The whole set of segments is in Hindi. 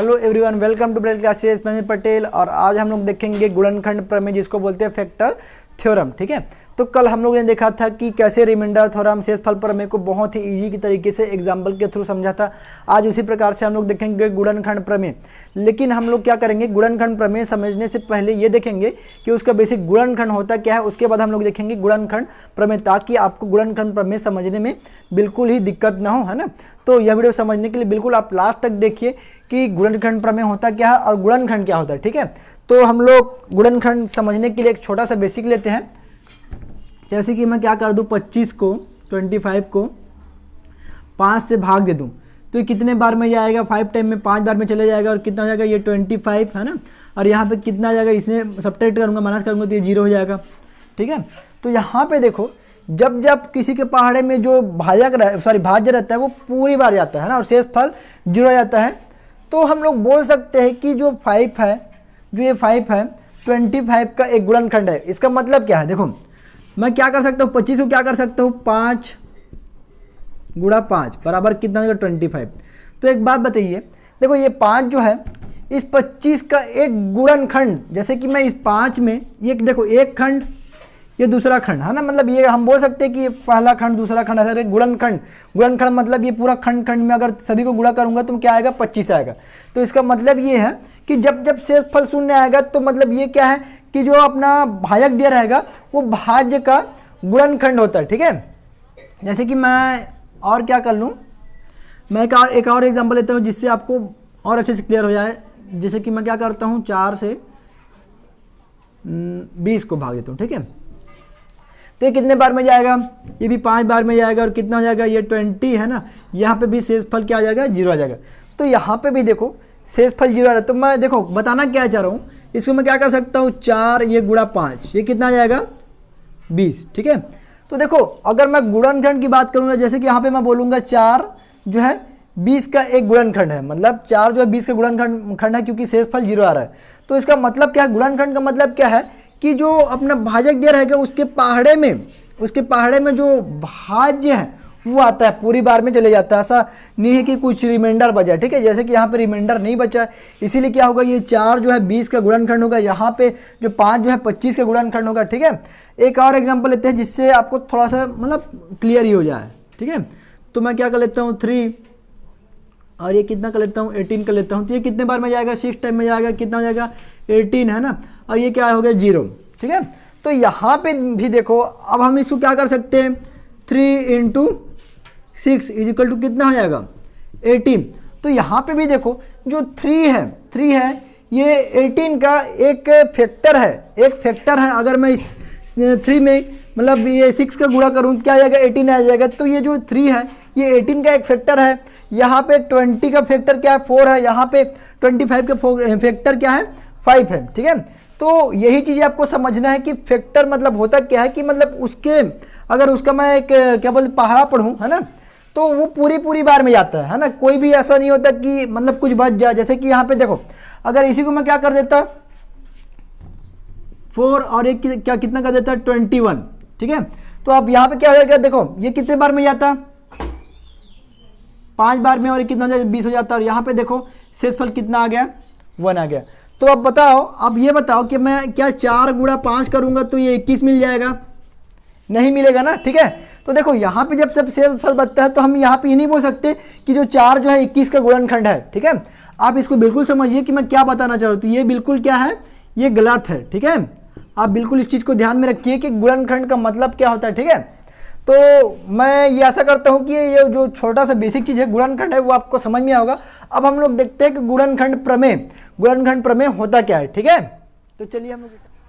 Hello everyone, welcome to braille classes. मैं पटेल और आज हम लोग देखेंगे गुणनखंड प्रमेय जिसको बोलते हैं फैक्टर थ्योरम। ठीक है, तो कल हम लोग ने देखा था कि कैसे रिमाइंडर थ्योरम शेषफल प्रमेय को बहुत ही इजी की तरीके से एग्जाम्पल के थ्रू समझा था। आज उसी प्रकार से हम लोग देखेंगे गुणनखंड प्रमेय। लेकिन हम लोग क्या करेंगे, गुणनखंड प्रमेय समझने से पहले ये देखेंगे कि उसका बेसिक गुणनखंड होता क्या है। उसके बाद हम लोग देखेंगे गुणनखंड प्रमेय, ताकि आपको गुणनखंड प्रमेय समझने में बिल्कुल ही दिक्कत ना हो, है ना। तो यह वीडियो समझने के लिए बिल्कुल आप लास्ट तक देखिए कि गुणनखंड प्रमेय होता क्या है और गुणनखंड क्या होता है। ठीक है, तो हम लोग गुणनखंड समझने के लिए एक छोटा सा बेसिक लेते हैं। जैसे कि मैं क्या कर दूं, 25 को 25 को 5 से भाग दे दूं तो ये कितने बार में जाएगा, 5 टाइम में 5 बार में चले जाएगा और कितना हो जाएगा, ये 25 है ना। और यहाँ पे कितना आ जाएगा, इसमें सब्ट्रैक्ट करूँगा, माइनस करूँगा तो ये 0 हो जाएगा। ठीक है, तो यहाँ पे देखो जब जब किसी के पहाड़े में जो भाज्य रहता है वो पूरी बार जाता है ना और शेषफल 0 जाता है, तो हम लोग बोल सकते हैं कि जो 5 है, जो ये 5 है 25 का एक गुणनखंड है। इसका मतलब क्या है, देखो मैं क्या कर सकता हूँ, 25 को क्या कर सकता हूँ, 5 गुणा 5 बराबर कितना होगा, 25। तो एक बात बताइए, देखो ये 5 जो है इस 25 का एक गुणनखंड, जैसे कि मैं इस 5 में ये देखो एक खंड, ये दूसरा खंड है ना, मतलब ये हम बोल सकते हैं कि ये पहला खंड दूसरा खंड ऐसा गुणनखंड। गुणनखंड मतलब ये पूरा खंड खंड में अगर सभी को गुणा करूंगा तो क्या आएगा, 25 आएगा। तो इसका मतलब ये है कि जब जब शेषफल शून्य आएगा तो मतलब ये क्या है कि जो अपना भाजक दिया रहेगा वो भाज्य का गुणनखंड होता है। ठीक है, जैसे कि मैं और क्या कर लूँ, मैं एक और एग्जाम्पल लेता हूँ जिससे आपको और अच्छे से क्लियर हो जाए। जैसे कि मैं क्या करता हूँ, 4 से 20 को भाग देता हूँ। ठीक है, तो ये कितने बार में जाएगा, ये भी 5 बार में जाएगा और कितना हो जाएगा, ये 20 है ना। यहाँ पे भी शेषफल क्या आ जाएगा, 0 आ जाएगा। तो यहाँ पे भी देखो शेषफल 0 आ रहा है। तो मैं देखो बताना क्या चाह रहा हूँ, इसको मैं क्या कर सकता हूँ, 4 ये गुणा 5 ये कितना आ जाएगा, 20। ठीक है, तो देखो अगर मैं गुणनखंड की बात करूँगा, जैसे कि यहाँ पे मैं बोलूँगा 4 जो है 20 का एक गुणनखंड है, मतलब 4 जो है 20 का गुणनखंड है क्योंकि शेषफल 0 आ रहा है। तो इसका मतलब क्या है, गुणनखंड का मतलब क्या है कि जो अपना भाजक दिया रहेगा उसके पहाड़े में जो भाज्य है वो आता है, पूरी बार में चले जाता है। ऐसा नहीं है कि कुछ रिमाइंडर बचा। ठीक है, जैसे कि यहाँ पे रिमाइंडर नहीं बचा है, इसीलिए क्या होगा, ये 4 जो है 20 का गुणनखंड होगा, यहाँ पे जो 5 जो है 25 का गुणनखंड होगा। ठीक है, एक और एग्जांपल लेते हैं जिससे आपको थोड़ा सा मतलब क्लियर ही हो जाए। ठीक है, तो मैं क्या कर लेता हूँ, 3 और ये कितना कर लेता हूँ, 18 कर लेता हूँ। तो ये कितने बार में जाएगा, 6 टाइम में जाएगा, कितना हो जाएगा, 18 है ना। और ये क्या हो गया, 0। ठीक है, तो यहाँ पे भी देखो अब हम इसको क्या कर सकते हैं, 3 × 6 = कितना हो जाएगा, 18। तो यहाँ पे भी देखो जो 3 है ये 18 का एक फैक्टर है। अगर मैं इस 3 में मतलब ये 6 का गुणा करूँ क्या आ जाएगा, 18 आ जाएगा। तो ये जो 3 है ये 18 का एक फैक्टर है। यहाँ पे 20 का फैक्टर क्या है, 4 है। यहाँ पे 25 का फैक्टर क्या है, 5 है। ठीक है, तो यही चीज़ आपको समझना है कि फैक्टर मतलब होता क्या है, कि मतलब उसके अगर उसका मैं एक क्या बोलते पहाड़ा पढ़ूँ, है ना, तो वो पूरी बार में जाता है ना। कोई भी ऐसा नहीं होता कि मतलब कुछ बच जाए। जैसे कि यहाँ पे देखो अगर इसी को मैं क्या कर देता, 4 और एक क्या कितना कर देता, 21। ठीक है, तो अब यहाँ पे क्या हो जाएगा, देखो ये कितने बार में जाता, 5 बार में, और कितना हो जाएगा, 20 हो जाता है। और यहाँ पे देखो शेषफल कितना आ गया, 1 आ गया। तो अब बताओ, अब ये बताओ कि मैं क्या 4 गुणा 5 करूंगा तो ये 21 मिल जाएगा, नहीं मिलेगा ना। ठीक है, तो देखो यहाँ पे जब सब शेषफल बचता है तो हम यहाँ पे ये नहीं बोल सकते कि जो 4 जो है 21 का गुणनखंड है। ठीक है, आप इसको बिल्कुल समझिए कि मैं क्या बताना चाह रहा हूँ। तो ये बिल्कुल क्या है, ये गलत है। ठीक है, आप बिल्कुल इस चीज़ को ध्यान में रखिए कि गुणनखंड का मतलब क्या होता है। ठीक है, तो मैं ये ऐसा करता हूँ कि ये जो छोटा सा बेसिक चीज़ है गुणनखंड है वो आपको समझ में होगा। अब हम लोग देखते हैं कि गुणनखंड प्रमेय होता क्या है। ठीक है, तो चलिए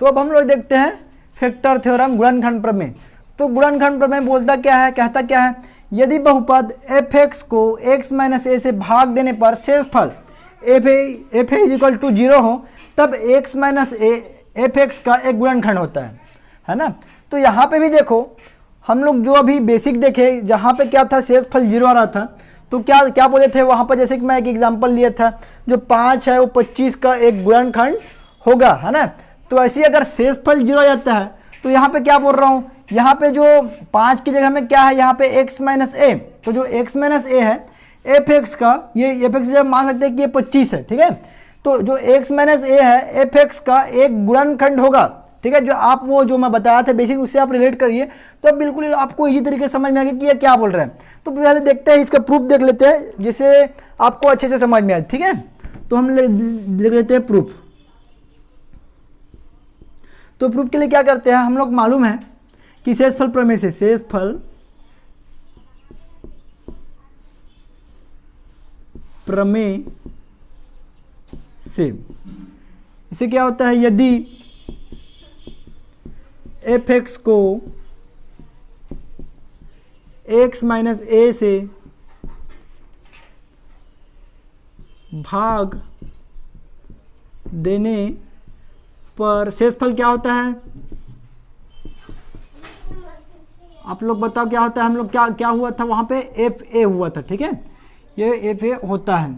तो अब हम लोग देखते हैं फैक्टर थ्योरम गुणनखंड प्रमेय। तो गुणनखंड प्रमेय बोलता क्या है, कहता क्या है, यदि बहुपद f(x) को x - a से भाग देने पर शेषफल f(a) = 0 हो तब x - a f(x) का एक गुणनखंड होता है ना। तो यहाँ पे भी देखो हम लोग जो अभी बेसिक देखे, जहाँ पे क्या था, शेषफल 0 आ रहा था, तो क्या बोले थे वहाँ पर, जैसे कि मैं एक एग्जांपल लिया था, जो 5 है वो 25 का एक गुणनखंड होगा, है ना। तो ऐसे ही अगर शेषफल 0 आ जाता है तो यहाँ पे क्या बोल रहा हूँ, यहाँ पे जो 5 की जगह में क्या है, यहाँ पे x - a, तो जो x - a है एफ एक्स का, ये एफ एक्स जब मान सकते हैं कि ये 25 है, ठीक है। तो जो एक्स माइनस ए है एफ एक्स का एक गुणनखंड होगा, ठीक है। जो आप वो जो मैं बताया था बेसिक, उससे आप रिलेट करिए तो अब बिल्कुल आपको इजी तरीके से समझ में आएगा कि ये क्या बोल रहे हैं। तो पहले देखते हैं, इसका प्रूफ देख लेते हैं जिससे आपको अच्छे से समझ में आए, ठीक है। तो हम देख लेते हैं प्रूफ। तो प्रूफ के लिए क्या करते हैं, हम लोग मालूम है कि शेषफल प्रमेय से, शेषफल प्रमेय से इसे क्या होता है, यदि एफ एक्स को एक्स माइनस ए से भाग देने पर शेषफल क्या होता है, आप लोग बताओ क्या होता है। हम लोग क्या हुआ था वहां पे, एफ ए हुआ था, ठीक है। ये एफ ए होता है,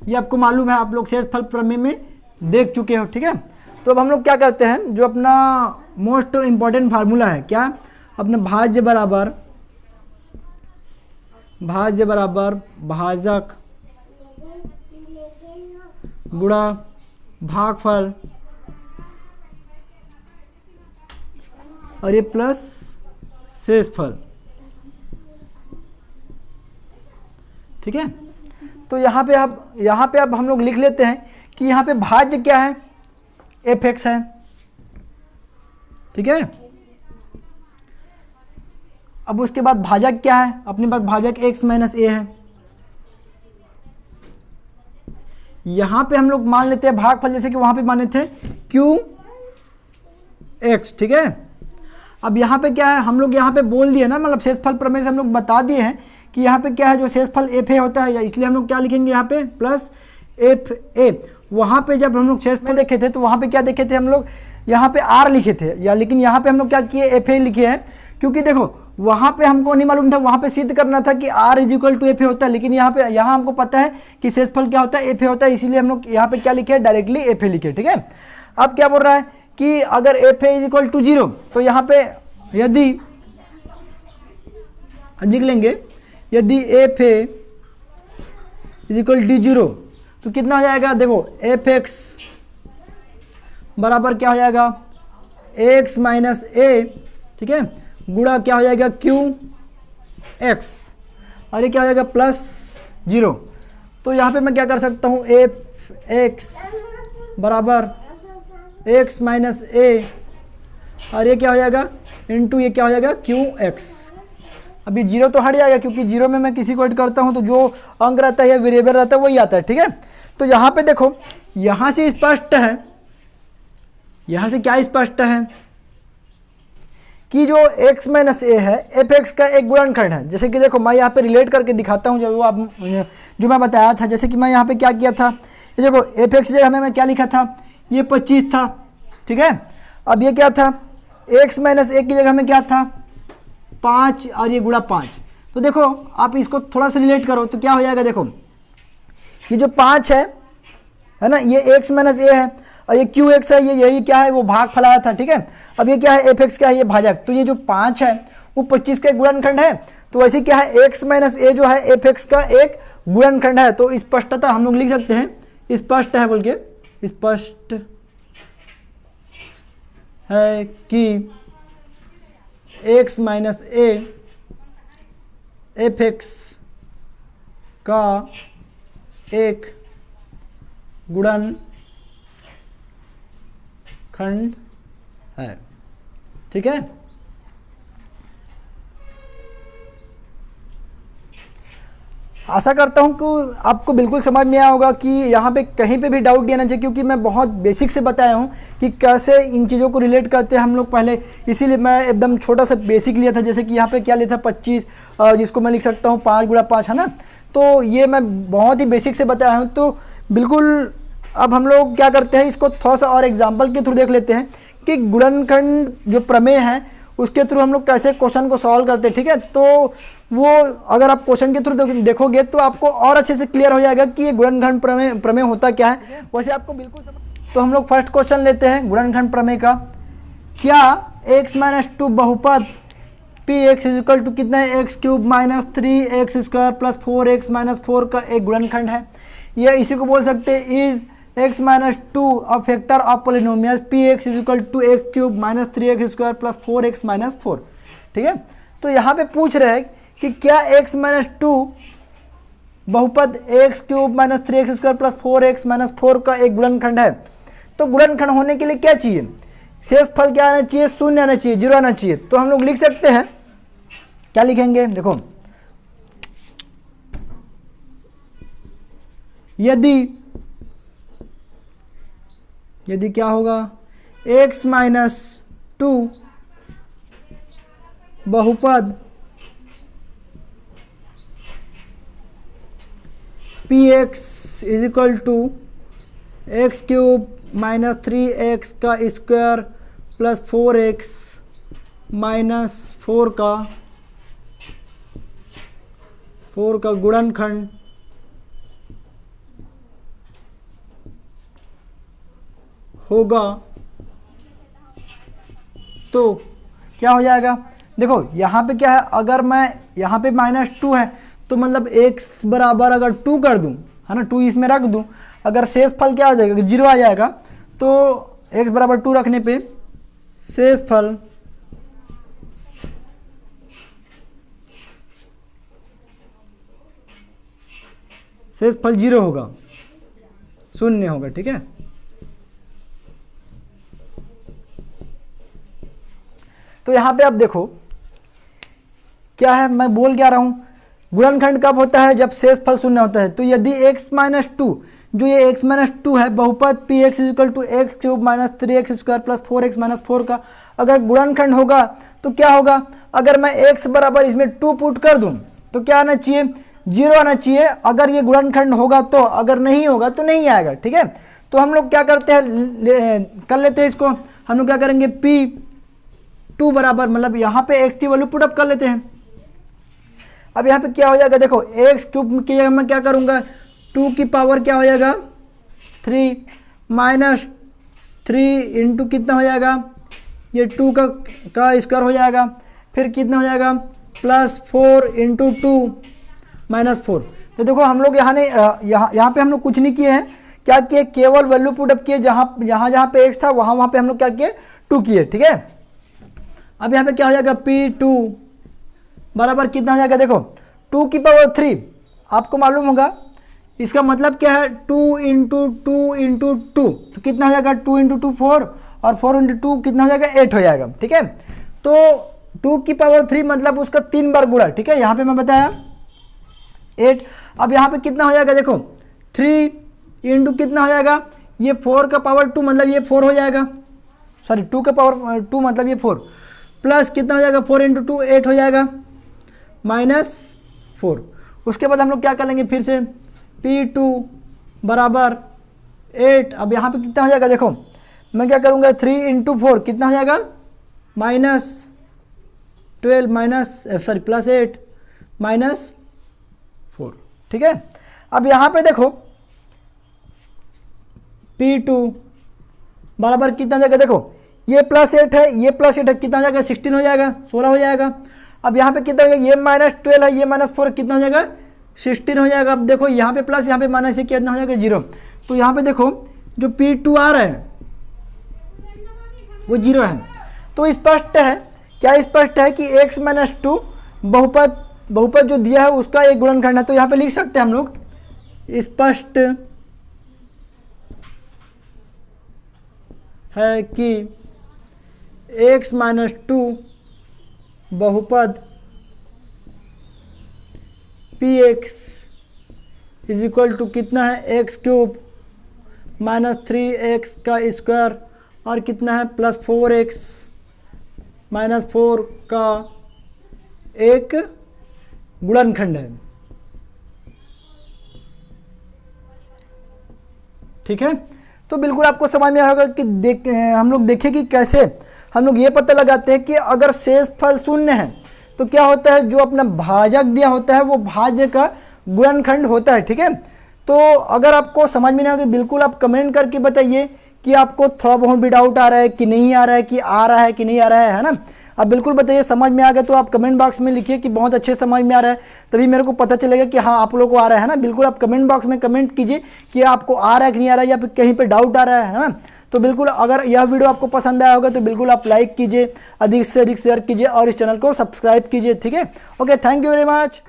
ये आपको मालूम है, आप लोग शेषफल प्रमेय में देख चुके हो, ठीक है। तो अब हम लोग क्या करते हैं, जो अपना मोस्ट इम्पॉर्टेंट फार्मूला है, क्या, अपना भाज्य बराबर भाजक गुणा भागफल और ये प्लस शेषफल, ठीक है। तो यहाँ पे अब हम लोग लिख लेते हैं कि यहाँ पे भाज्य क्या है, एफ एक्स है, ठीक है। अब उसके बाद भाजक क्या है, अपने पास भाजक एक्स माइनस ए है। यहां पे हम लोग मान लेते हैं भागफल, जैसे कि वहां पे माने थे क्यू एक्स, ठीक है। अब यहाँ पे क्या है, हम लोग यहाँ पे बोल दिए ना, मतलब शेषफल प्रमेय से हम लोग बता दिए हैं कि यहाँ पे क्या है, जो शेषफल एफ ए होता है, इसलिए हम लोग क्या लिखेंगे यहाँ पे प्लस एफ ए। वहाँ पे जब हम लोग शेषफल देखे थे तो वहाँ पे क्या देखे थे हम लोग, यहाँ पे आर लिखे थे, या लेकिन यहाँ पे हम लोग क्या किए, एफ ए लिखे हैं, क्योंकि देखो वहाँ पे हमको नहीं मालूम था, वहाँ पे सिद्ध करना था कि r is equal to f a होता है, लेकिन यहाँ हमको पता है कि शेषफल क्या होता है, एफ ए होता है, इसीलिए हम लोग यहाँ पे क्या लिखे, डायरेक्टली एफ ए लिखे, ठीक है। अब क्या बोल रहा है कि अगर f a is equal to 0, तो यहाँ पे यदि लिख लेंगे, यदि f a is equal the 0, तो कितना हो जाएगा, देखो एफ एक्स बराबर क्या हो जाएगा, एक्स माइनस ए, ठीक है, गुणा क्या हो जाएगा क्यू एक्स, और ये क्या हो जाएगा प्लस 0। तो यहाँ पे मैं क्या कर सकता हूँ, एफ एक्स बराबर एक्स माइनस ए, और ये क्या हो जाएगा इंटू ये क्या हो जाएगा क्यू एक्स। अभी 0 तो हट जाएगा, क्योंकि 0 में मैं किसी को ऐड करता हूँ तो जो अंक रहता है या वेरिएबल रहता है वही आता है, ठीक है। तो यहाँ पे देखो, यहाँ से स्पष्ट है, यहाँ से क्या स्पष्ट है कि जो x माइनस ए है एफ एक्स का एक गुणनखंड है। जैसे कि देखो मैं यहाँ पे रिलेट करके दिखाता हूँ, जो मैं बताया था, जैसे कि मैं यहाँ पे क्या किया था, ये देखो एफ एक्स जगह मैं क्या लिखा था, ये 25 था, ठीक है। अब ये क्या था, x माइनस ए की जगह में क्या था 5, और ये गुणा 5। तो देखो आप इसको थोड़ा सा रिलेट करो तो क्या हो जाएगा, देखो ये जो 5 है ना, ये x माइनस ए है, और ये क्यू एक्स है, ये यही क्या है, वो भाग फलाया था, ठीक है। अब ये क्या है, एफ एक्स क्या है, ये भाजक। तो ये जो 5 है वो 25 का एक गुणनखंड है, तो वैसे क्या है, एक्स माइनस ए जो है एफ एक्स का एक गुणनखंड है। तो स्पष्टता हम लोग लिख सकते हैं, स्पष्ट है बोल के, स्पष्ट है कि x minus A F x का एक गुणनखंड है, ठीक है। आशा करता हूं कि आपको बिल्कुल समझ में आया होगा कि यहाँ पे कहीं पे भी डाउट नहीं आना चाहिए, क्योंकि मैं बहुत बेसिक से बताया हूँ कि कैसे इन चीज़ों को रिलेट करते हैं हम लोग पहले, इसीलिए मैं एकदम छोटा सा बेसिक लिया था। जैसे कि यहाँ पे क्या लिया था 25, जिसको मैं लिख सकता हूँ 5 गुणा 5, है ना। तो ये मैं बहुत ही बेसिक से बताया हूँ। तो बिल्कुल अब हम लोग क्या करते हैं, इसको थोड़ा सा और एग्जाम्पल के थ्रू देख लेते हैं कि गुणनखंड जो प्रमेय है उसके थ्रू हम लोग कैसे क्वेश्चन को सॉल्व करते हैं, ठीक है। तो वो अगर आप क्वेश्चन के थ्रू देखोगे तो आपको और अच्छे से क्लियर हो जाएगा कि ये गुणनखंड प्रमेय होता क्या है। वैसे आपको बिल्कुल तो हम लोग फर्स्ट क्वेश्चन लेते हैं गुणनखंड प्रमेय का। क्या x-2 बहुपद p p x is equal to कितना है, x cube minus 3x² plus 4x minus 4 का एक गुणनखंड है। या इसी को बोल सकते हैं is x minus 2 a factor of polynomial p x is equal to x cube minus 3x² plus 4x minus 4। ठीक है, तो यहाँ पे पूछ रहे हैं कि क्या x माइनस 2 बहुपद x cube minus 3x² plus 4x minus 4 का एक गुणनखंड है। तो गुणनखंड होने के लिए क्या चाहिए, शेषफल क्या आना चाहिए, शून्य आना चाहिए, 0 आना चाहिए। तो हम लोग लिख सकते हैं, क्या लिखेंगे, देखो यदि क्या होगा, x माइनस 2 बहुपद p x is equal to x cube minus 3x का स्क्वायर प्लस 4x माइनस 4 का गुणनखंड होगा, तो क्या हो जाएगा, देखो यहाँ पे क्या है, अगर मैं यहाँ पे -2 है तो मतलब x बराबर अगर 2 कर दूँ, है ना, 2 इसमें रख दूँ, अगर शेषफल क्या आ जाएगा, 0 आ जाएगा। तो x बराबर 2 रखने पे शेषफल शेषफल 0 होगा, शून्य होगा। ठीक है, तो यहाँ पे आप देखो क्या है, मैं बोल क्या रहा हूँ, गुणनखंड कब होता है, जब शेषफल शून्य होता है। तो यदि x माइनस 2, जो ये x माइनस 2 है बहुपद p x equal to x cube minus 3x² plus 4x minus 4 का अगर गुणनखंड होगा तो क्या होगा, अगर मैं x बराबर इसमें 2 पुट कर दूं तो क्या आना चाहिए, 0 आना चाहिए, अगर ये गुणनखंड होगा तो, अगर नहीं होगा तो नहीं आएगा। ठीक है, तो हम लोग क्या करते हैं, कर लेते हैं इसको, हम लोग क्या करेंगे, p2 बराबर, मतलब यहाँ पे x की वैल्यू पुटअप कर लेते हैं। अब यहाँ पे क्या हो जाएगा, देखो एक्स क्यूब की जगह मैं क्या करूँगा, 2 की पावर क्या हो जाएगा 3 माइनस 3 इंटू कितना हो जाएगा, ये 2 का स्क्वायर हो जाएगा, फिर कितना हो जाएगा प्लस 4 इंटू 2 माइनस 4। तो देखो हम लोग यहाँ पे हम लोग कुछ नहीं किए हैं, क्या किए, केवल वैल्यू पुटअप किए, जहाँ पे एक्स था वहाँ पे हम लोग क्या किए, 2 किए। ठीक है, अब यहाँ पे क्या हो जाएगा, p2 बराबर कितना हो जाएगा, देखो 2 की पावर 3 आपको मालूम होगा, इसका मतलब क्या है, 2 इंटू 2 इंटू 2, तो कितना हो जाएगा, 2 इंटू 2 4 और 4 इंटू 2 कितना हो जाएगा, 8 हो जाएगा। ठीक है, तो 2 की पावर 3 मतलब उसका 3 बार गुणा। ठीक है, यहाँ पे मैं बताया 8। अब यहाँ पे कितना हो जाएगा, देखो 3 इंटू कितना हो जाएगा, ये 4 का पावर 2 मतलब ये 4 हो जाएगा, सॉरी 2 का पावर 2 मतलब ये 4, प्लस कितना हो जाएगा, 4 इंटू 2 8 हो जाएगा, माइनस 4। उसके बाद हम लोग क्या कर लेंगे, फिर से p2 बराबर 8। अब यहाँ पे कितना हो जाएगा, देखो मैं क्या करूँगा, 3 इंटू 4 कितना हो जाएगा, माइनस 12 प्लस 8 माइनस 4। ठीक है, अब यहाँ पे देखो p2 बराबर कितना हो जाएगा, देखो ये प्लस 8 है, ये प्लस 8 है, कितना हो जाएगा, 16 हो जाएगा, 16 हो जाएगा। अब यहाँ पे कितना हो जाएगा, ये -12 है, ये -4 कितना हो जाएगा, 16 हो जाएगा। अब देखो यहाँ पे प्लस, यहाँ पे माइनस, ये कितना हो जाएगा, 0। तो यहाँ पे देखो जो p2 आ रहा है वो 0 है। तो स्पष्ट है, क्या स्पष्ट है कि x माइनस 2 बहुपद जो दिया है उसका एक गुणनखंड है। तो यहाँ पे लिख सकते हैं हम लोग, स्पष्ट है कि x माइनस 2 बहुपद px इज इक्वल टू कितना है, एक्स क्यूब माइनस 3x का स्क्वायर और कितना है प्लस 4x माइनस 4 का एक गुणनखंड है। ठीक है, तो बिल्कुल आपको समझ में आएगा कि हम लोग देखें कि कैसे हम लोग ये पता लगाते हैं कि अगर शेषफल शून्य है तो क्या होता है, जो अपना भाजक दिया होता है वो भाज्य का गुणनखंड होता है। ठीक है, तो अगर आपको समझ में नहीं आएगा बिल्कुल आप कमेंट करके बताइए कि आपको थोड़ा बहुत भी डाउट आ रहा है कि नहीं आ रहा है, कि आ रहा है कि नहीं आ रहा है ना। अब बिल्कुल बताइए समझ में आ गया तो आप कमेंट बॉक्स में लिखिए कि बहुत अच्छे समझ में आ रहा है, तभी मेरे को पता चलेगा कि हाँ आप लोगों को आ रहा है ना। बिल्कुल आप कमेंट बॉक्स में कमेंट कीजिए कि आपको आ रहा है कि नहीं आ रहा है, या फिर कहीं पर डाउट आ रहा है ना। तो बिल्कुल अगर यह वीडियो आपको पसंद आया होगा तो बिल्कुल आप लाइक कीजिए, अधिक से अधिक शेयर कीजिए और इस चैनल को सब्सक्राइब कीजिए, ठीक है। Okay, thank you very much.